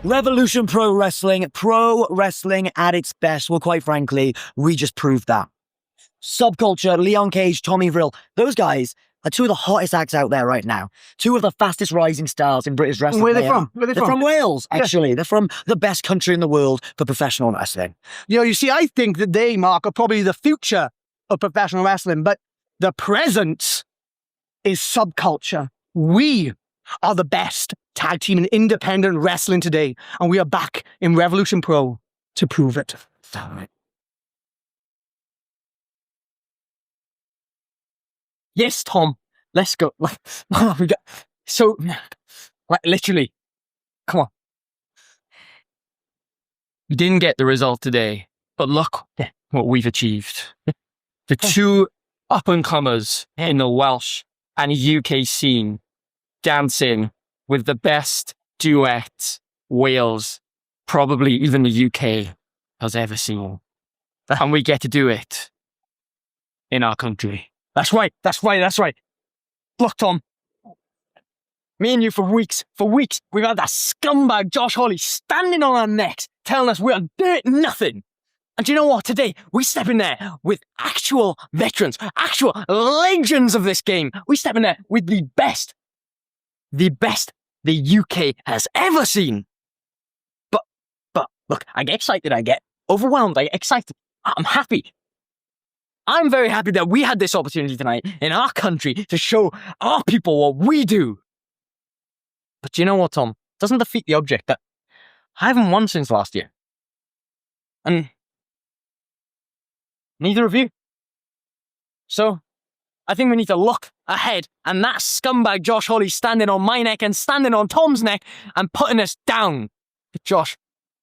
Revolution Pro Wrestling at its best. Well, quite frankly, we just proved that. Subculture, Leon Cage, Tommy Vril, those guys are two of the hottest acts out there right now. Two of the fastest rising stars in British wrestling. Where are they from? They're from Wales, actually. Yeah. They're from the best country in the world for professional wrestling. You see, I think that they, Mark, are probably the future of professional wrestling, but the present is Subculture. We are the best tag team in independent wrestling today, and we are back in Revolution Pro to prove it. Yes, Tom. Let's go. Literally, come on. We didn't get the result today, but look what we've achieved. The two up-and-comers in the Welsh and UK scene dancing with the best duet Wales, probably even the UK, has ever seen. And we get to do it in our country. That's right. Look, Tom. Me and you for weeks, we've had that scumbag Josh Holley standing on our necks, telling us we're dirt nothing. And do you know what? Today, we step in there with actual veterans, actual legends of this game. We step in there with the best the UK has ever seen. But look, I get excited, I get overwhelmed, I get excited. I'm happy. I'm very happy that we had this opportunity tonight in our country to show our people what we do. But do you know what, Tom? It doesn't defeat the object that I haven't won since last year. And neither of you. So, I think we need to look ahead, and that scumbag Josh Holley standing on my neck and standing on Tom's neck and putting us down. Josh,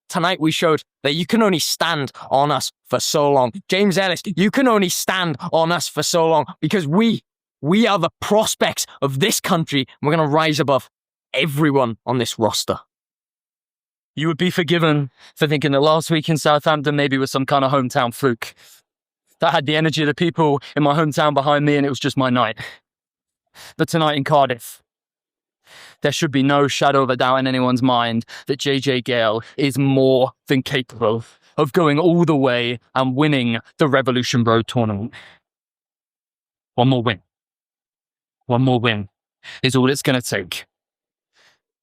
tonight we showed that you can only stand on us for so long. James Ellis, you can only stand on us for so long because we are the prospects of this country, and we're going to rise above everyone on this roster. You would be forgiven for thinking that last week in Southampton maybe was some kind of hometown fluke. That had the energy of the people in my hometown behind me and it was just my night. But tonight in Cardiff, there should be no shadow of a doubt in anyone's mind that JJ Gale is more than capable of going all the way and winning the Revolution Road tournament. One more win is all it's going to take.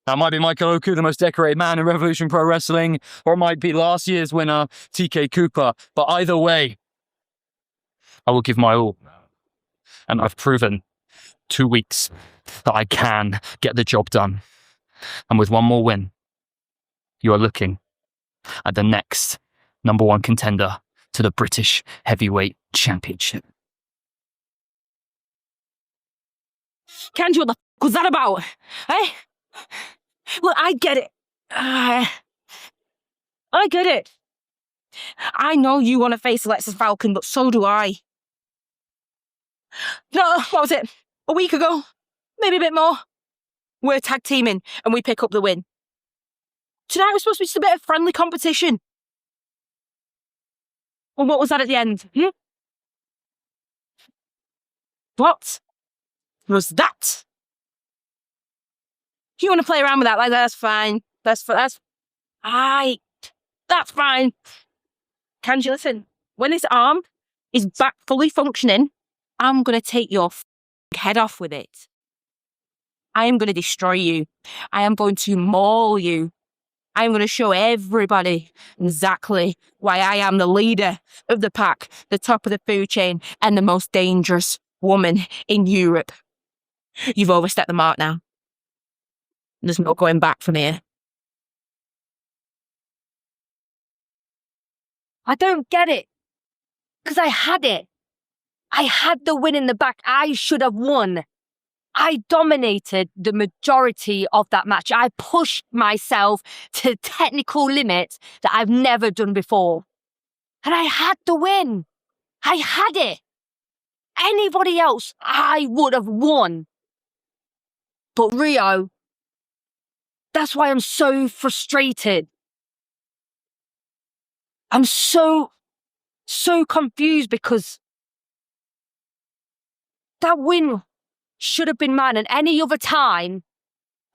That might be Michael Oku, the most decorated man in Revolution Pro Wrestling, or it might be last year's winner, TK Cooper. But either way, I will give my all. And I've proven 2 weeks that I can get the job done. And with one more win, you are looking at the next #1 contender to the British Heavyweight Championship. Kanji, what the f*** was that about? Eh? Look, I get it. I get it. I know you want to face Alexxis Falcon, but so do I. No, what was it? A week ago? Maybe a bit more. We're tag teaming and we pick up the win. Tonight was supposed to be just a bit of friendly competition. And what was that at the end? What was that? You want to play around with that? Like, that's fine. That's fine. Kanji, listen. When this arm is back fully functioning, I'm going to take your head off with it. I am going to destroy you. I am going to maul you. I am going to show everybody exactly why I am the leader of the pack, the top of the food chain, and the most dangerous woman in Europe. You've overstepped the mark now. There's no going back from here. I don't get it. Because I had it. I had the win in the back. I should have won. I dominated the majority of that match. I pushed myself to technical limits that I've never done before. And I had the win. I had it. Anybody else, I would have won. But Rhio, that's why I'm so frustrated. I'm so confused because that win should have been mine, and any other time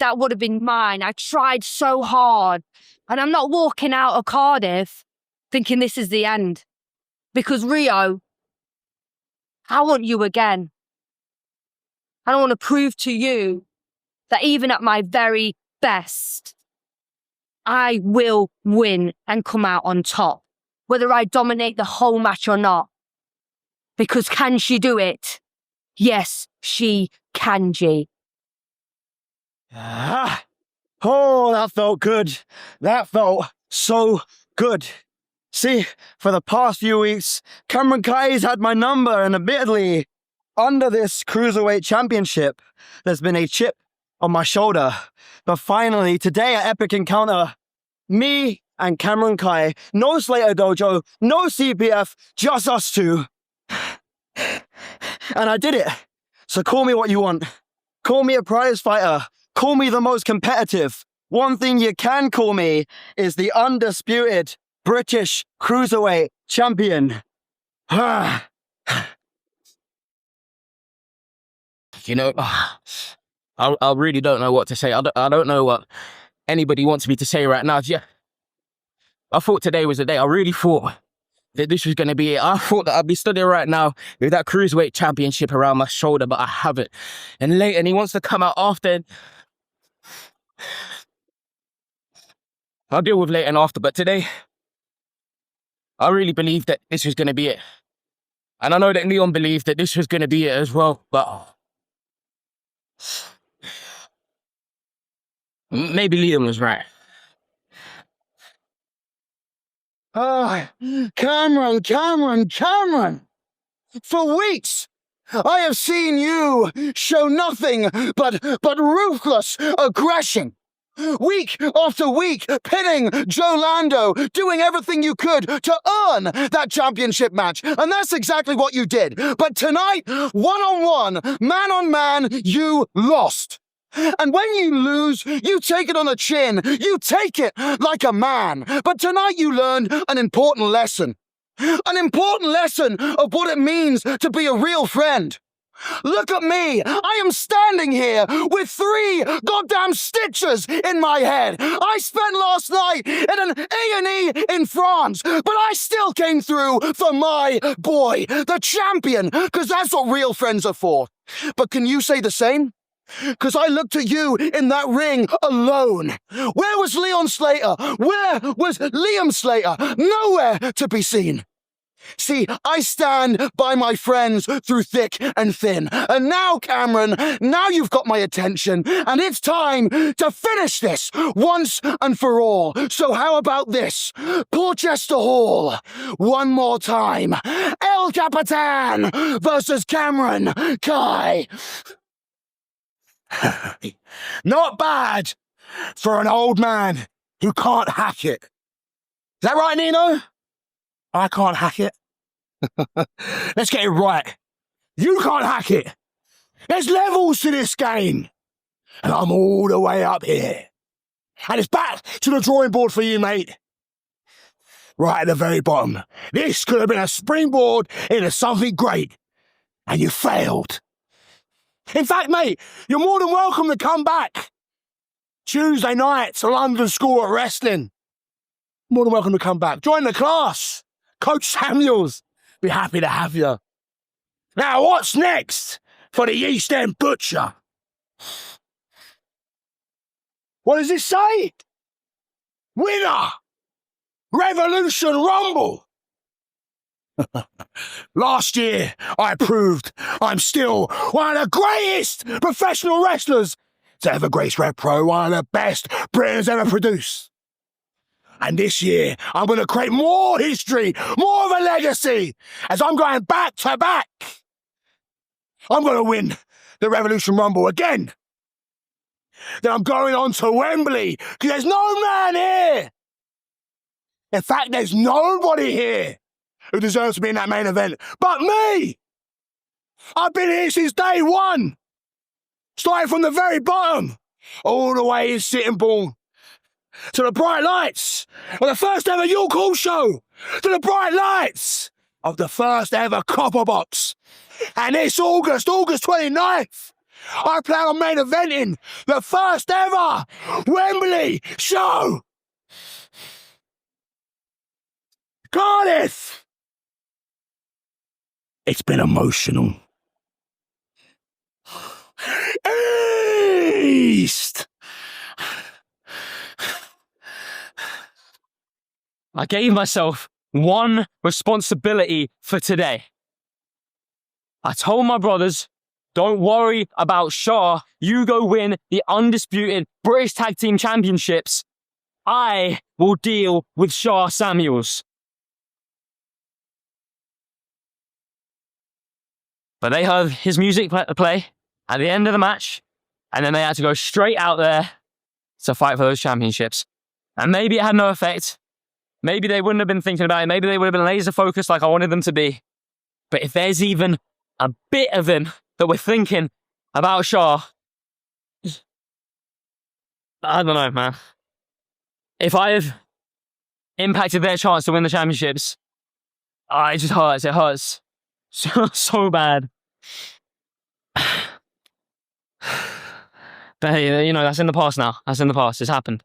that would have been mine. I tried so hard. And I'm not walking out of Cardiff thinking this is the end. Because Rhio, I want you again. I want to prove to you that even at my very best, I will win and come out on top, whether I dominate the whole match or not. Because can she do it? Yes, she can, G. Oh, that felt good. That felt so good. See, for the past few weeks, Cameron Khai's had my number, and admittedly, under this Cruiserweight Championship, there's been a chip on my shoulder. But finally, today at Epic Encounter, me and Cameron Khai, no Slater Dojo, no CPF, just us two. And I did it. So call me what you want. Call me a prize fighter. Call me the most competitive. One thing you can call me is the undisputed British Cruiserweight Champion. You know, I really don't know what to say. I don't know what anybody wants me to say right now. Yeah, I thought today was the day. I really thought that this was going to be it. I thought that I'd be stood here right now with that Cruiserweight Championship around my shoulder, but I haven't. And Leyton, he wants to come out after. I'll deal with Leyton after, but today, I really believed that this was going to be it. And I know that Leon believed that this was going to be it as well, but maybe Leon was right. Cameron! For weeks, I have seen you show nothing but ruthless aggression. Week after week, pinning Joe Lando, doing everything you could to earn that championship match. And that's exactly what you did. But tonight, one-on-one, man-on-man, you lost. And when you lose, you take it on the chin. You take it like a man. But tonight you learned an important lesson. An important lesson of what it means to be a real friend. Look at me. I am standing here with 3 goddamn stitches in my head. I spent last night in an A&E in France, but I still came through for my boy, the champion, because that's what real friends are for. But can you say the same? Because I looked at you in that ring alone. Where was Leon Slater? Where was Liam Slater? Nowhere to be seen. See, I stand by my friends through thick and thin. And now, Cameron, now you've got my attention, and it's time to finish this once and for all. So how about this? Porchester Hall, one more time. El Capitan versus Cameron Khai. Not bad for an old man who can't hack it. Is that right, Nino? I can't hack it. Let's get it right. You can't hack it. There's levels to this game. And I'm all the way up here. And it's back to the drawing board for you, mate. Right at the very bottom. This could have been a springboard into something great. And you failed. In fact, mate, you're more than welcome to come back. Tuesday night to London School of Wrestling. More than welcome to come back. Join the class. Coach Samuels. Be happy to have you. Now, what's next for the East End Butcher? What does it say? Winner! Revolution Rumble! Last year, I proved I'm still one of the greatest professional wrestlers to ever grace Red Pro, one of the best Britain's ever produced. And this year, I'm going to create more history, more of a legacy, as I'm going back to back. I'm going to win the Revolution Rumble again. Then I'm going on to Wembley, because there's no man here. In fact, there's nobody here who deserves to be in that main event but me. I've been here since day one, starting from the very bottom, all the way in Sittingbourne, to the bright lights of the first ever York Hall show, to the bright lights of the first ever Copper Box. And this August 29th, I plan on main eventing the first ever Wembley show. Cardiff! It's been emotional. East! I gave myself one responsibility for today. I told my brothers, don't worry about Sha. You go win the undisputed British Tag Team Championships. I will deal with Sha Samuels. But they heard his music play at the end of the match, and then they had to go straight out there to fight for those championships. And maybe it had no effect. Maybe they wouldn't have been thinking about it. Maybe they would have been laser focused like I wanted them to be. But if there's even a bit of them that we're thinking about Sha, I don't know, man. If I have impacted their chance to win the championships, it just hurts. It hurts so bad. But hey, that's in the past now. That's in the past. It's happened.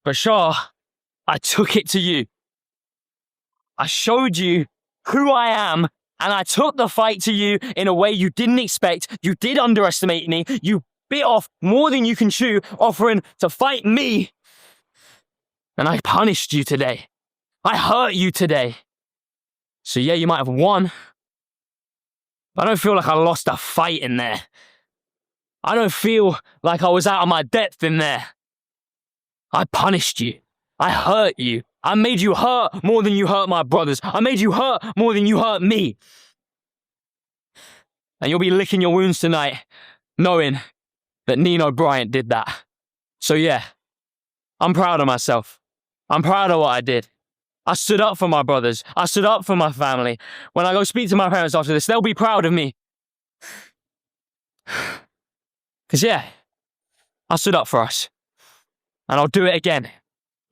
But Sha, I took it to you. I showed you who I am, and I took the fight to you in a way you didn't expect. You did underestimate me. You bit off more than you can chew, offering to fight me. And I punished you today. I hurt you today. So yeah, you might have won. But I don't feel like I lost a fight in there. I don't feel like I was out of my depth in there. I punished you. I hurt you. I made you hurt more than you hurt my brothers. I made you hurt more than you hurt me. And you'll be licking your wounds tonight, knowing that Nino Bryant did that. So yeah, I'm proud of myself. I'm proud of what I did. I stood up for my brothers. I stood up for my family. When I go speak to my parents after this, they'll be proud of me. Because yeah, I stood up for us. And I'll do it again.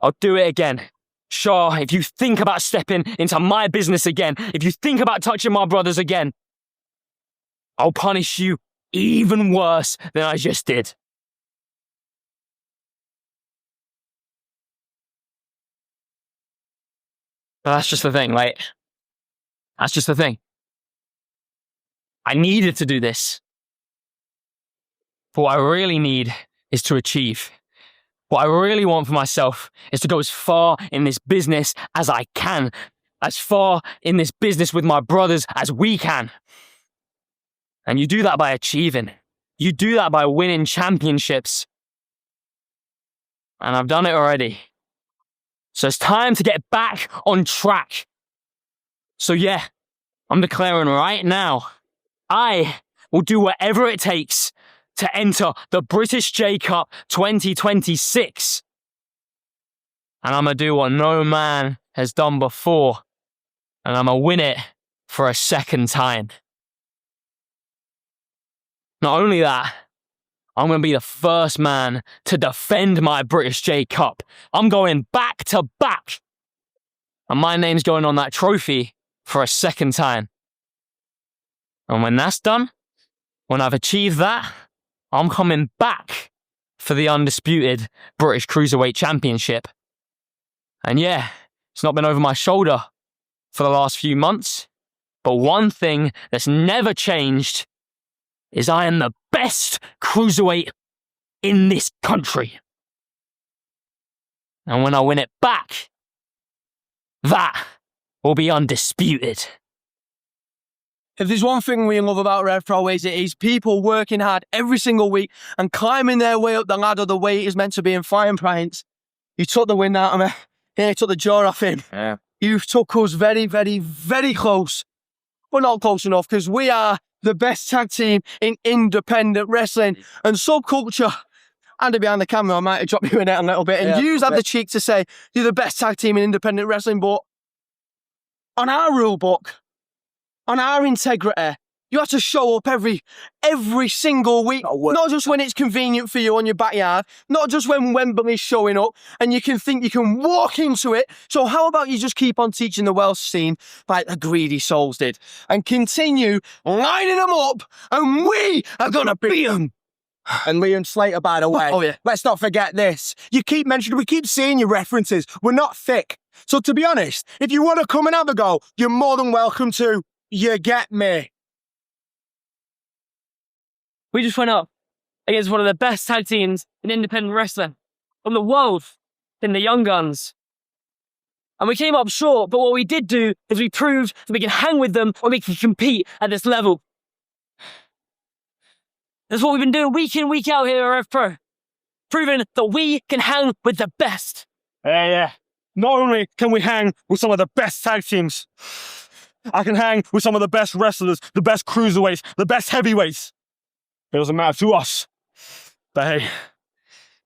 I'll do it again. Sha, if you think about stepping into my business again, if you think about touching my brothers again, I'll punish you even worse than I just did. But that's just the thing, right? That's just the thing. I needed to do this. But what I really need is to achieve. What I really want for myself is to go as far in this business as I can, as far in this business with my brothers as we can. And you do that by achieving. You do that by winning championships. And I've done it already. So it's time to get back on track. So yeah, I'm declaring right now, I will do whatever it takes to enter the British J Cup 2026. And I'm going to do what no man has done before. And I'm going to win it for a second time. Not only that, I'm going to be the first man to defend my British J Cup. I'm going back to back. And my name's going on that trophy for a second time. And when that's done, when I've achieved that, I'm coming back for the undisputed British Cruiserweight Championship. And yeah, it's not been over my shoulder for the last few months, but one thing that's never changed is I am the best cruiserweight in this country. And when I win it back, that will be undisputed. If there's one thing we love about Rev Pro is it is people working hard every single week and climbing their way up the ladder the way it is meant to be in Flying Bryant. You took the wind out of me. Yeah, you took the jaw off him. Yeah. You took us very, very, very close. But not close enough because we are the best tag team in independent wrestling and Subculture. Andy behind the camera, I might have dropped you in it a little bit. And you have the cheek to say you're the best tag team in independent wrestling, but on our rule book, on our integrity, You have to show up every single week. Not just when it's convenient for you on your backyard. Not just when Wembley's showing up and you can think you can walk into it. So how about you just keep on teaching the Welsh scene like the greedy souls did and continue lining them up and we are going to beat them. And Leon Slater, by the way. Oh, yeah. Let's not forget this. We keep seeing your references. We're not thick. So to be honest, if you want to come and have a go, you're more than welcome to. You get me? We just went up against one of the best tag teams in independent wrestling from the world in the Young Guns. And we came up short, but what we did do is we proved that we can hang with them or we can compete at this level. That's what we've been doing week in, week out here at Rev Pro. Proving that we can hang with the best. Yeah. Not only can we hang with some of the best tag teams, I can hang with some of the best wrestlers, the best cruiserweights, the best heavyweights. It doesn't matter to us. But hey,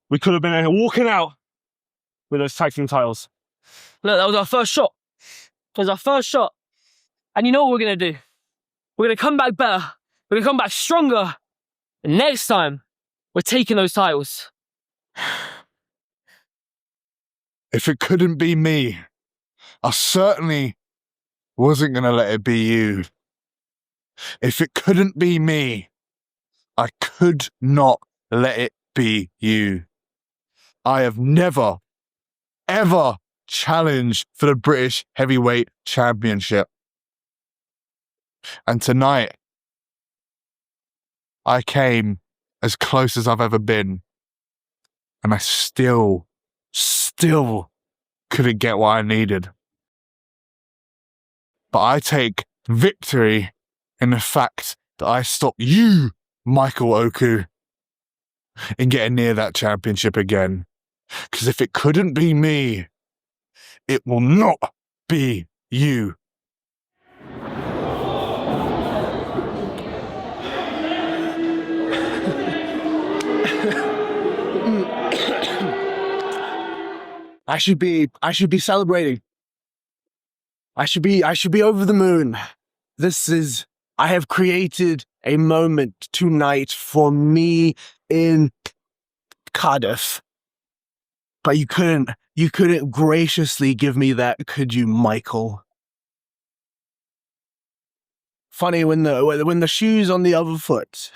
we could have been walking out with those tag team titles. Look, that was our first shot. It was our first shot. And you know what we're going to do? We're going to come back better. We're going to come back stronger. And next time, we're taking those titles. If it couldn't be me, I certainly wasn't going to let it be you. If it couldn't be me, I could not let it be you. I have never, ever challenged for the British Heavyweight Championship. And tonight, I came as close as I've ever been. And I still couldn't get what I needed. But I take victory in the fact that I stopped you, Michael Oku, in getting near that championship again. Because if it couldn't be me, it will not be you. I should be celebrating. I should be over the moon. I have created a moment tonight for me in Cardiff. But you couldn't graciously give me that, could you, Michael? Funny, when the shoe's on the other foot,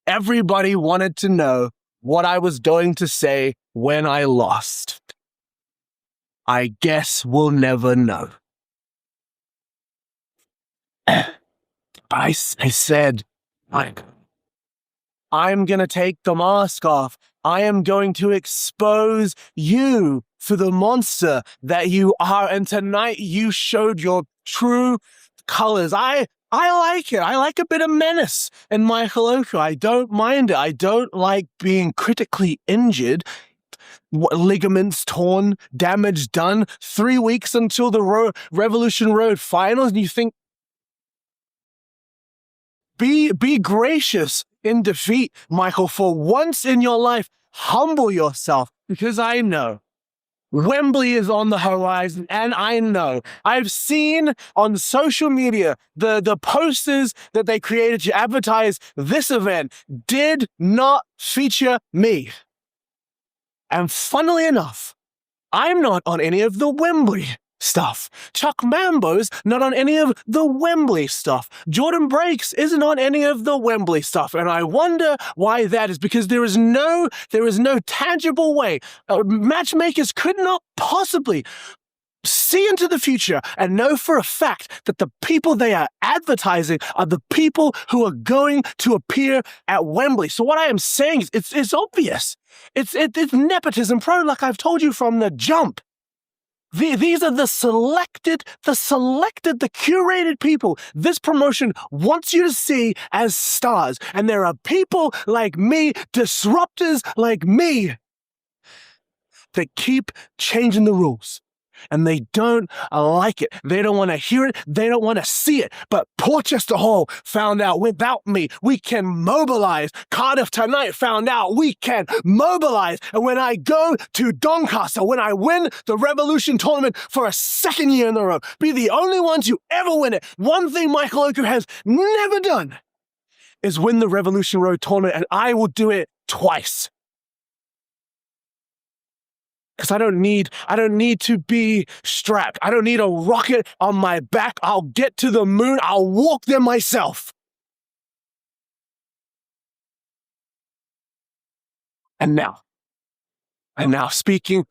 everybody wanted to know what I was going to say when I lost. I guess we'll never know. But I said, I'm going to take the mask off. I am going to expose you for the monster that you are. And tonight you showed your true colors. I like it. I like a bit of menace in Michael Oku. I don't mind it. I don't like being critically injured. Ligaments torn, damage done, 3 weeks until the Revolution Road finals, and you think, be gracious in defeat, Michael. For once in your life, humble yourself, because I know Wembley is on the horizon, and I know I've seen on social media the posters that they created to advertise this event did not feature me. And funnily enough, I'm not on any of the Wembley stuff. Chuck Mambo's not on any of the Wembley stuff. Jordan Breaks isn't on any of the Wembley stuff. And I wonder why that is, because there is no tangible way. Matchmakers could not possibly see into the future and know for a fact that the people they are advertising are the people who are going to appear at Wembley. So what I am saying is it's obvious. It's nepotism pro, like I've told you from the jump. These are the selected, the curated people this promotion wants you to see as stars. And there are people like me, disruptors like me, that keep changing the rules. and they don't like it. They don't want to hear it. They don't want to see it. But Portchester Hall found out without me, we can mobilize. Cardiff tonight found out we can mobilize. And when I go to Doncaster, when I win the Revolution tournament for a second year in a row, be the only ones who ever win it. One thing Michael Oku has never done is win the Revolution Road tournament, and I will do it twice. Because I don't need to be strapped. I don't need a rocket on my back. I'll get to the moon. I'll walk there myself. And now, speaking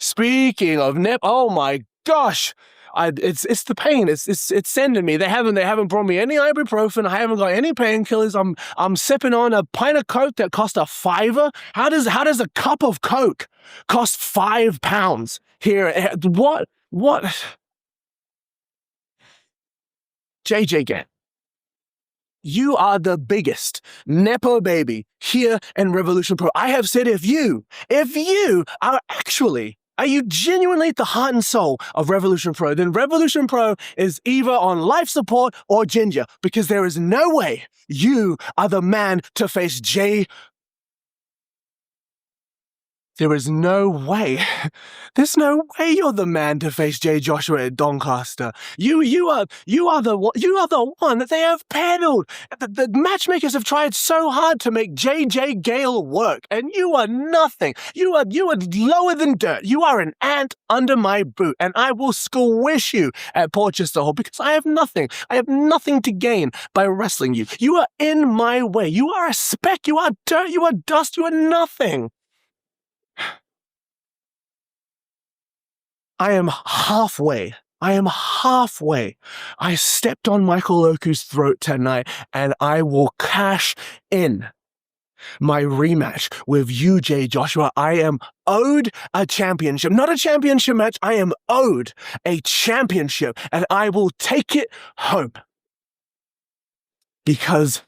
of Nip, oh my gosh, it's the pain. It's sending me. They haven't brought me any ibuprofen. I haven't got any painkillers. I'm sipping on a pint of Coke that cost a $5. How does a cup of Coke cost £5 here? What? JJ, you are the biggest Nepo baby here in Revolution Pro. I have said if you are you genuinely at the heart and soul of Revolution Pro, then Revolution Pro is either on life support or ginger, because there is no way you are the man to face Jay. There is no way. There's no way you're the man to face Jay Joshua at Doncaster. You are the one that they have peddled. The matchmakers have tried so hard to make JJ Gale work, and you are nothing. You are lower than dirt. You are an ant under my boot, and I will squish you at Portchester Hall because I have nothing. I have nothing to gain by wrestling you. You are in my way. You are a speck. You are dirt. You are dust. You are nothing. I am halfway. I stepped on Michael Oku's throat tonight, and I will cash in my rematch with you, Jay Joshua. I am owed a championship. Not a championship match. I am owed a championship, and I will take it home. Because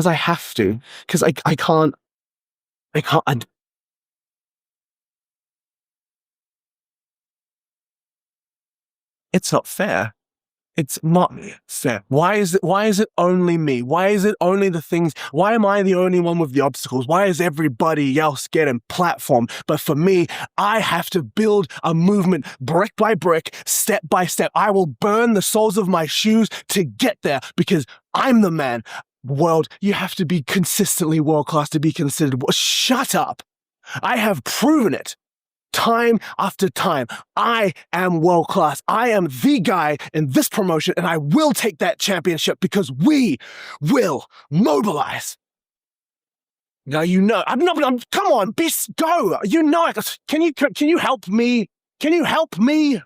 I have to. Because I can't. It's not fair. It's not fair. Why is it only me? Why is it only the things? Why am I the only one with the obstacles? Why is everybody else getting platformed? But for me, I have to build a movement brick by brick, step by step. I will burn the soles of my shoes to get there because I'm the man. World, you have to be consistently world-class to be considered. Shut up. I have proven it. Time after time, I am world-class. I am the guy in this promotion, and I will take that championship because we will mobilize. Now, you know, come on, go. You know, can you help me? Can you help me?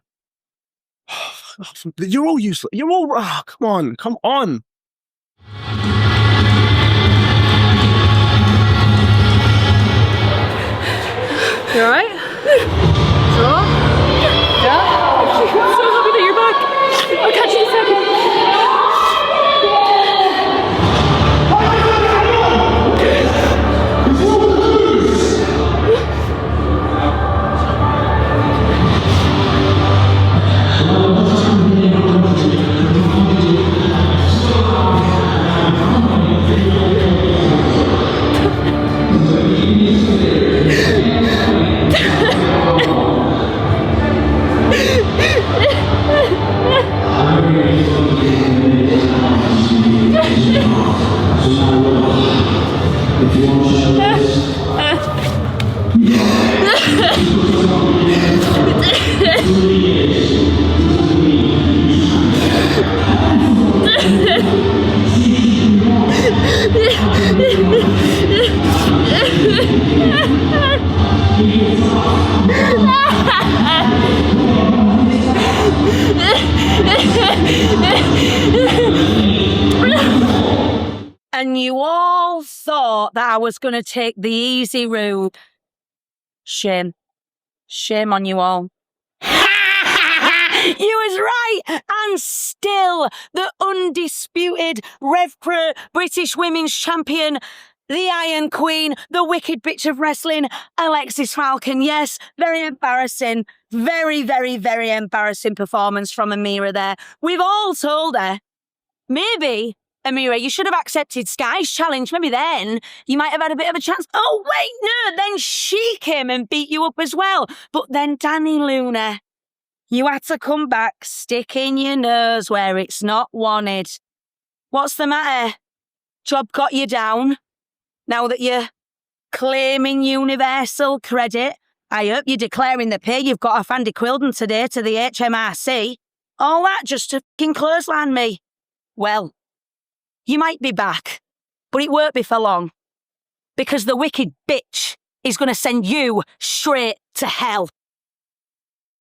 You're all useless. You're all, come on. You alright? Sure? Yeah? I'm so happy that you're back. I'll catch you in a second. And you all thought that I was going to take the easy route. Shame. Shame on you all. You was right. And still the undisputed RevPro British Women's Champion, the Iron Queen, the wicked bitch of wrestling, Alexxis Falcon. Yes, very embarrassing. Very, very, very embarrassing performance from Amira there. We've all told her, maybe, Amira, you should have accepted Skye's challenge. Maybe then you might have had a bit of a chance. Oh, wait, no, then she came and beat you up as well. But then Dani Luna, you had to come back, sticking your nose where it's not wanted. What's the matter? Job got you down. Now that you're claiming universal credit, I hope you're declaring the pay you've got off Andy Quilden today to the HMRC. All that just to fucking clothesline me. Well, you might be back, but it won't be for long. Because the wicked bitch is going to send you straight to hell.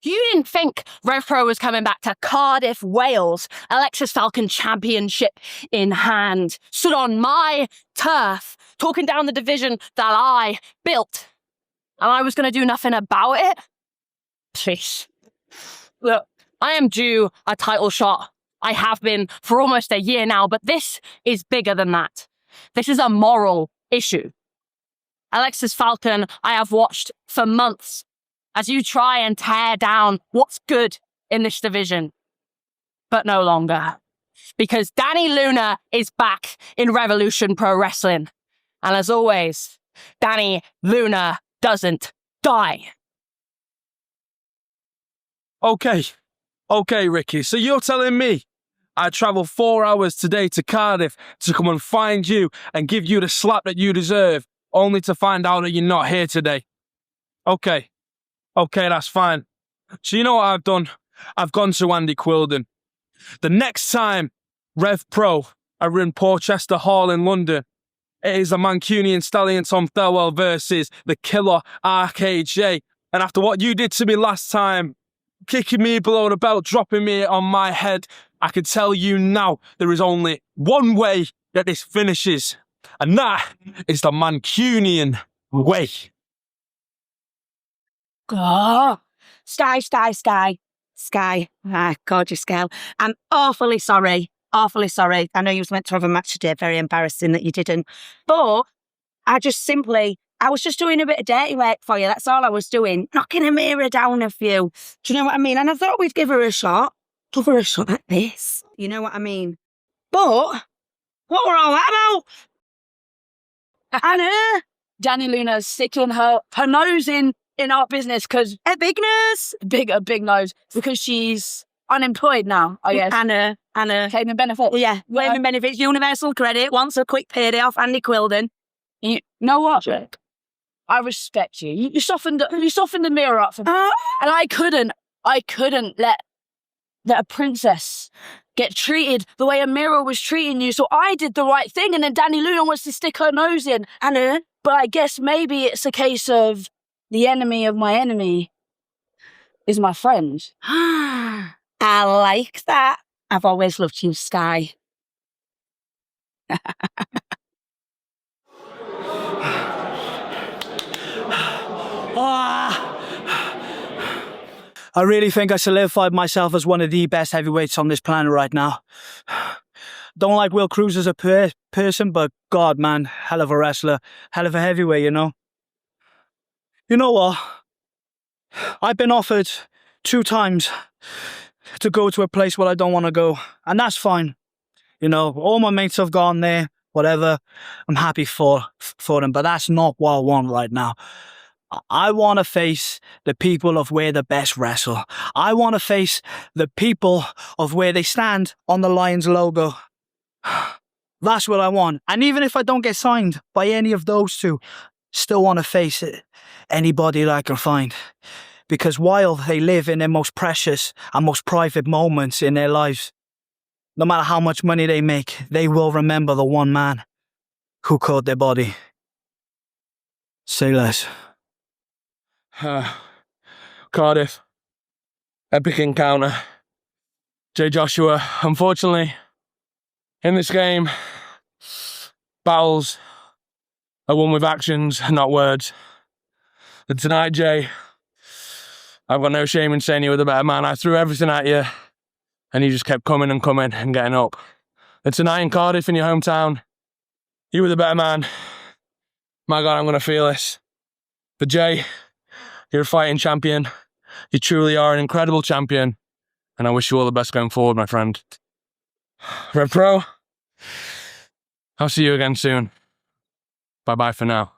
You didn't think RevPro was coming back to Cardiff, Wales, Alexxis Falcon Championship in hand, stood on my turf, talking down the division that I built, and I was going to do nothing about it? Please. Look, I am due a title shot. I have been for almost a year now, but this is bigger than that. This is a moral issue. Alexxis Falcon, I have watched for months as you try and tear down what's good in this division. But no longer. Because Dani Luna is back in Revolution Pro Wrestling. And as always, Dani Luna doesn't die. Okay, Ricky, so you're telling me I travelled 4 hours today to Cardiff to come and find you and give you the slap that you deserve, only to find out that you're not here today. Okay, that's fine. So you know what I've done? I've gone to Andy Quilden. The next time Rev Pro are in Porchester Hall in London, it is the Mancunian Stallion Tom Thelwell versus the Killer RKJ. And after what you did to me last time, kicking me below the belt, dropping me on my head, I can tell you now there is only one way that this finishes, and that is the Mancunian way. Oh, Skye. Ah, gorgeous girl. I'm awfully sorry. I know you was meant to have a match today. Very embarrassing that you didn't. But I was just doing a bit of dirty work for you. That's all I was doing. Knocking Amira down a few. Do you know what I mean? And I thought we'd give her a shot. Give her a shot at this. You know what I mean? But what were all that about? Anna, Dani Luna's sticking her nose in our business because a big nose, a big nose, because she's unemployed now. I guess Anna claiming benefits. Yeah, claiming benefits. Universal credit. Wants a quick payday off Andy Quilden. You know what, Jack? I respect you. You softened the mirror up for me, and I couldn't let a princess get treated the way Amira was treating you. So I did the right thing, and then Dani Luna wants to stick her nose in. Anna, but I guess maybe it's a case of the enemy of my enemy is my friend. I like that. I've always loved you, Skye. I really think I solidified myself as one of the best heavyweights on this planet right now. Don't like Will Kroos as a person, but God, man, hell of a wrestler, hell of a heavyweight, you know? You know what? I've been offered 2 times to go to a place where I don't want to go, and that's fine. You know, all my mates have gone there, whatever. I'm happy for them, but that's not what I want right now. I want to face the people of where the best wrestle. I want to face the people of where they stand on the Lions logo. That's what I want. And even if I don't get signed by any of those 2, still want to face it. Anybody that I can find. Because while they live in their most precious and most private moments in their lives, no matter how much money they make, they will remember the one man who caught their body. Say less. Cardiff. Epic encounter. J. Joshua, unfortunately, in this game, battles are won with actions, not words. And tonight, Jay, I've got no shame in saying you were the better man. I threw everything at you, and you just kept coming and coming and getting up. And tonight in Cardiff, in your hometown, you were the better man. My God, I'm going to feel this. But Jay, you're a fighting champion. You truly are an incredible champion. And I wish you all the best going forward, my friend. Rev Pro, I'll see you again soon. Bye-bye for now.